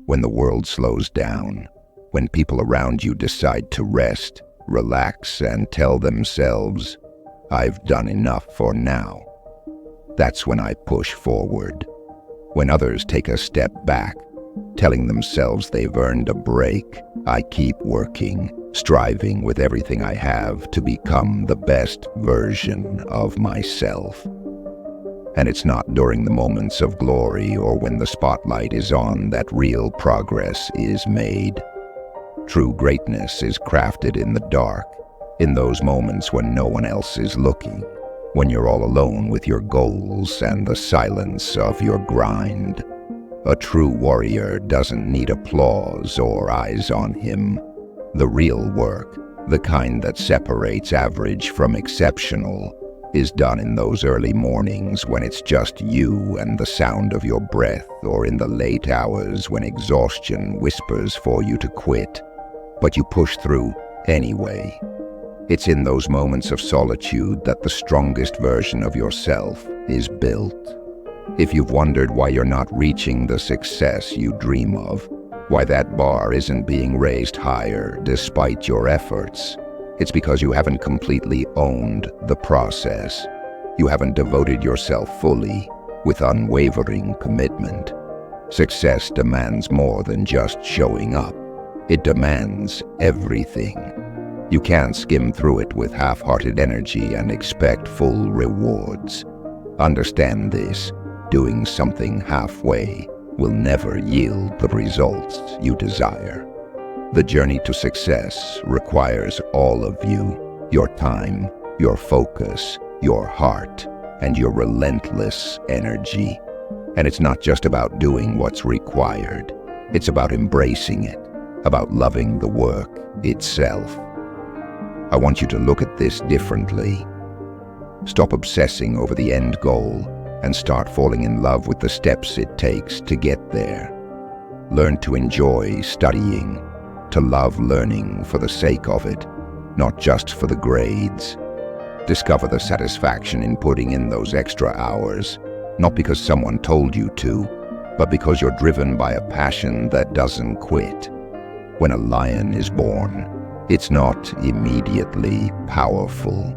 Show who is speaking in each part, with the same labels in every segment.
Speaker 1: when the world slows down, when people around you decide to rest, relax, and tell themselves, "I've done enough for now." That's when I push forward. When others take a step back, telling themselves they've earned a break, I keep working, striving with everything I have to become the best version of myself. And it's not during the moments of glory or when the spotlight is on that real progress is made. True greatness is crafted in the dark, in those moments when no one else is looking, when you're all alone with your goals and the silence of your grind. A true warrior doesn't need applause or eyes on him. The real work, the kind that separates average from exceptional, is done in those early mornings when it's just you and the sound of your breath, or in the late hours when exhaustion whispers for you to quit, but you push through anyway. It's in those moments of solitude that the strongest version of yourself is built. If you've wondered why you're not reaching the success you dream of, why that bar isn't being raised higher despite your efforts, it's because you haven't completely owned the process. You haven't devoted yourself fully, with unwavering commitment. Success demands more than just showing up. It demands everything. You can't skim through it with half-hearted energy and expect full rewards. Understand this: doing something halfway will never yield the results you desire. The journey to success requires all of you: your time, your focus, your heart, and your relentless energy. And it's not just about doing what's required. It's about embracing it, about loving the work itself. I want you to look at this differently. Stop obsessing over the end goal and start falling in love with the steps it takes to get there. Learn to enjoy studying, to love learning for the sake of it, not just for the grades. Discover the satisfaction in putting in those extra hours, not because someone told you to, but because you're driven by a passion that doesn't quit. When a lion is born, it's not immediately powerful.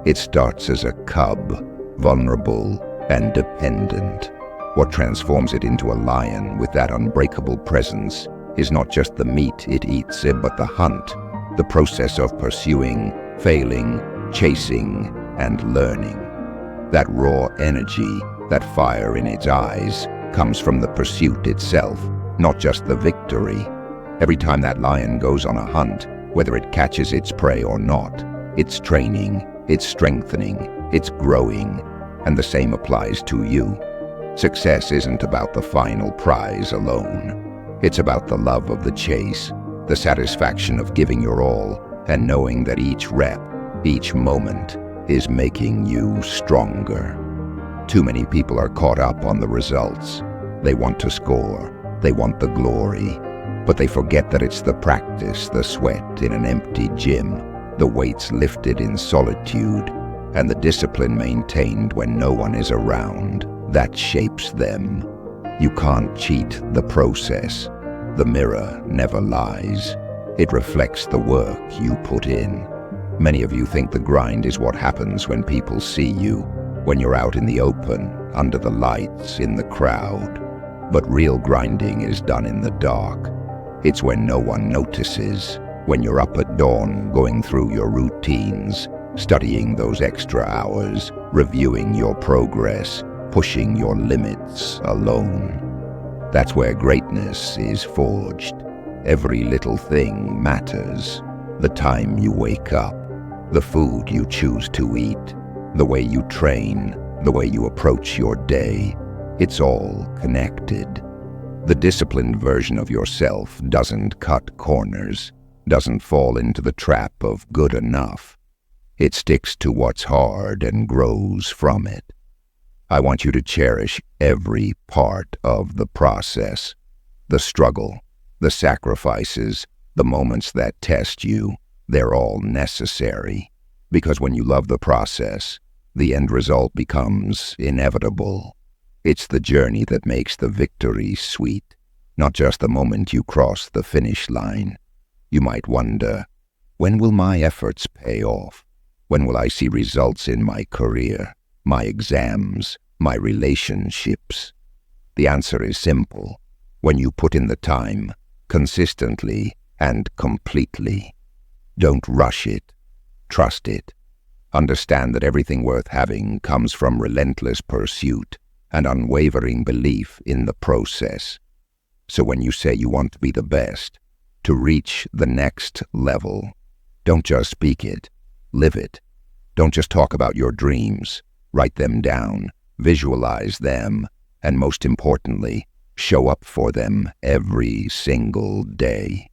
Speaker 1: It starts as a cub, vulnerable and dependent. What transforms it into a lion with that unbreakable presence is not just the meat it eats, but the hunt, the process of pursuing, failing, chasing, and learning. That raw energy, that fire in its eyes, comes from the pursuit itself, not just the victory. Every time that lion goes on a hunt, whether it catches its prey or not, it's training, it's strengthening, it's growing, and the same applies to you. Success isn't about the final prize alone. It's about the love of the chase, the satisfaction of giving your all, and knowing that each rep, each moment, is making you stronger. Too many people are caught up on the results. They want to score, they want the glory, but they forget that it's the practice, the sweat in an empty gym, the weights lifted in solitude, and the discipline maintained when no one is around that shapes them. You can't cheat the process. The mirror never lies. It reflects the work you put in. Many of you think the grind is what happens when people see you, when you're out in the open, under the lights, in the crowd. But real grinding is done in the dark. It's when no one notices, when you're up at dawn going through your routines, studying those extra hours, reviewing your progress, pushing your limits alone. That's where greatness is forged. Every little thing matters. The time you wake up, the food you choose to eat, the way you train, the way you approach your day. It's all connected. The disciplined version of yourself doesn't cut corners, doesn't fall into the trap of good enough. It sticks to what's hard and grows from it. I want you to cherish every part of the process, the struggle, the sacrifices, the moments that test you. They're all necessary, because when you love the process, the end result becomes inevitable. It's the journey that makes the victory sweet. not just the moment you cross the finish line. You might wonder, when will my efforts pay off? When will I see results in my career, my exams, my relationships? The answer is simple. When you put in the time, consistently and completely. Don't rush it. Trust it. Understand that everything worth having comes from relentless pursuit and unwavering belief in the process. So when you say you want to be the best, to reach the next level, don't just speak it, live it. Don't just talk about your dreams, write them down, visualize them, and most importantly, show up for them every single day.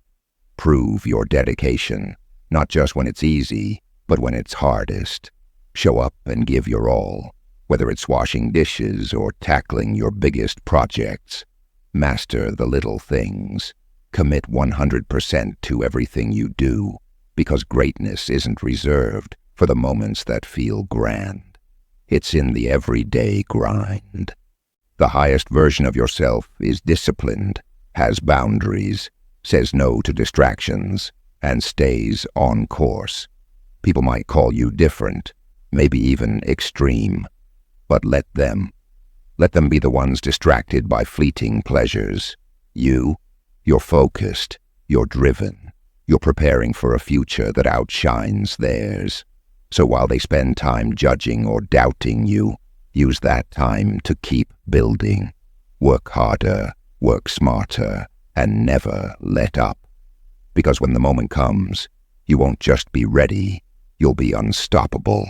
Speaker 1: Prove your dedication, not just when it's easy, but when it's hardest. Show up and give your all, whether it's washing dishes or tackling your biggest projects. Master the little things. Commit 100% to everything you do, because greatness isn't reserved for the moments that feel grand. It's in the everyday grind. The highest version of yourself is disciplined, has boundaries, says no to distractions, and stays on course. People might call you different, maybe even extreme, but let them be the ones distracted by fleeting pleasures. You're focused, you're driven, you're preparing for a future that outshines theirs. So while they spend time judging or doubting you, use that time to keep building. Work harder, work smarter, and never let up. Because when the moment comes, you won't just be ready, you'll be unstoppable.